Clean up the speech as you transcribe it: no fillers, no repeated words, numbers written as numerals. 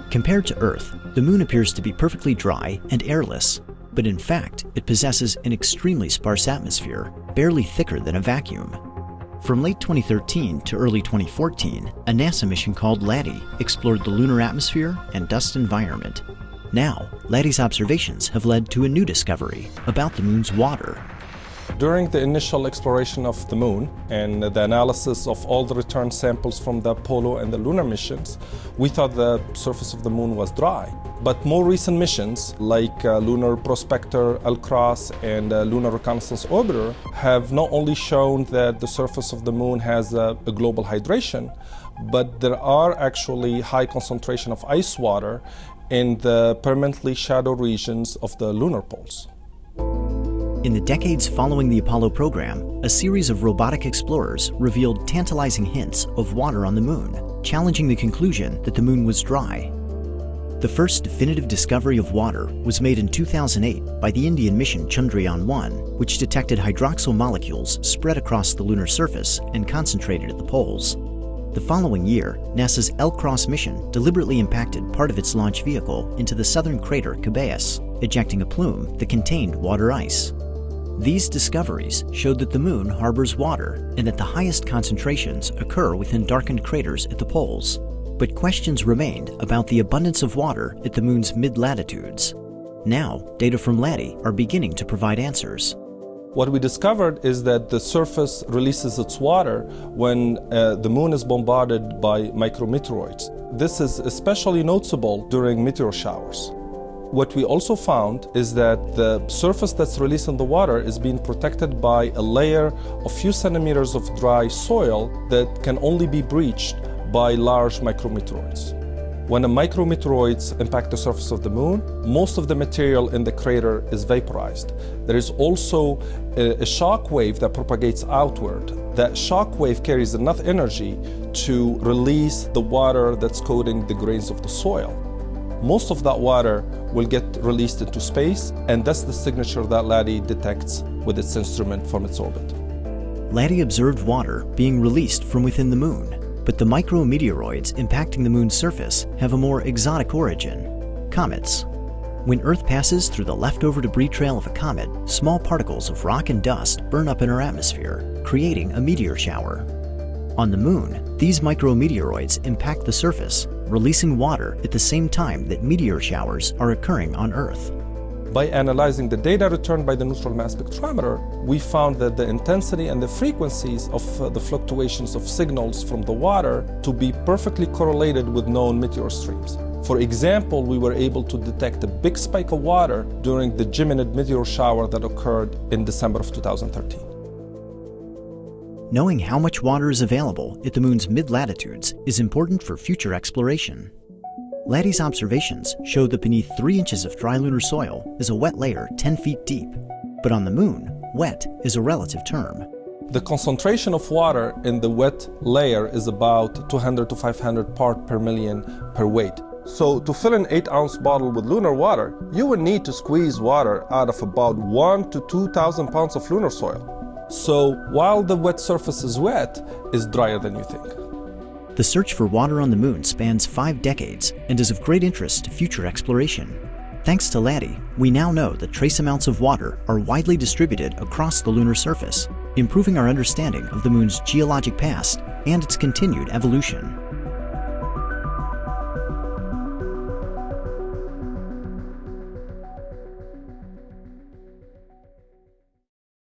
Compared to Earth, the Moon appears to be perfectly dry and airless, but in fact, it possesses an extremely sparse atmosphere, barely thicker than a vacuum. From late 2013 to early 2014, a NASA mission called LADEE explored the lunar atmosphere and dust environment. Now, LADEE's observations have led to a new discovery about the Moon's water. During the initial exploration of the Moon and the analysis of all the return samples from the Apollo and the lunar missions, we thought the surface of the Moon was dry. But more recent missions, like Lunar Prospector, LCROSS, and Lunar Reconnaissance Orbiter, have not only shown that the surface of the Moon has a global hydration, but there are actually high concentration of ice water in the permanently shadow regions of the lunar poles. In the decades following the Apollo program, a series of robotic explorers revealed tantalizing hints of water on the Moon, challenging the conclusion that the Moon was dry. The first definitive discovery of water was made in 2008 by the Indian mission Chandrayaan-1, which detected hydroxyl molecules spread across the lunar surface and concentrated at the poles. The following year, NASA's LCROSS mission deliberately impacted part of its launch vehicle into the southern crater Cabeus, ejecting a plume that contained water ice. These discoveries showed that the Moon harbors water and that the highest concentrations occur within darkened craters at the poles. But questions remained about the abundance of water at the Moon's mid-latitudes. Now, data from LADEE are beginning to provide answers. What we discovered is that the surface releases its water when the Moon is bombarded by micrometeoroids. This is especially noticeable during meteor showers. What we also found is that the surface that's releasing the water is being protected by a layer of few centimeters of dry soil that can only be breached by large micrometeoroids. When the micrometeoroids impact the surface of the Moon, most of the material in the crater is vaporized. There is also a shock wave that propagates outward. That shock wave carries enough energy to release the water that's coating the grains of the soil. Most of that water will get released into space, and that's the signature that LADEE detects with its instrument from its orbit. LADEE observed water being released from within the Moon, but the micrometeoroids impacting the Moon's surface have a more exotic origin: comets. When Earth passes through the leftover debris trail of a comet, small particles of rock and dust burn up in our atmosphere, creating a meteor shower. On the Moon, these micrometeoroids impact the surface, releasing water at the same time that meteor showers are occurring on Earth. By analyzing the data returned by the neutral mass spectrometer, we found that the intensity and the frequencies of the fluctuations of signals from the water to be perfectly correlated with known meteor streams. For example, we were able to detect a big spike of water during the Geminid meteor shower that occurred in December of 2013. Knowing how much water is available at the Moon's mid-latitudes is important for future exploration. LADEE's observations showed that beneath 3 inches of dry lunar soil is a wet layer 10 feet deep. But on the Moon, wet is a relative term. The concentration of water in the wet layer is about 200 to 500 parts per million per weight. So to fill an 8-ounce bottle with lunar water, you would need to squeeze water out of about 1 to 2,000 pounds of lunar soil. So while the wet surface is wet, it's drier than you think. The search for water on the Moon spans 5 decades and is of great interest to future exploration. Thanks to LADEE, we now know that trace amounts of water are widely distributed across the lunar surface, improving our understanding of the Moon's geologic past and its continued evolution.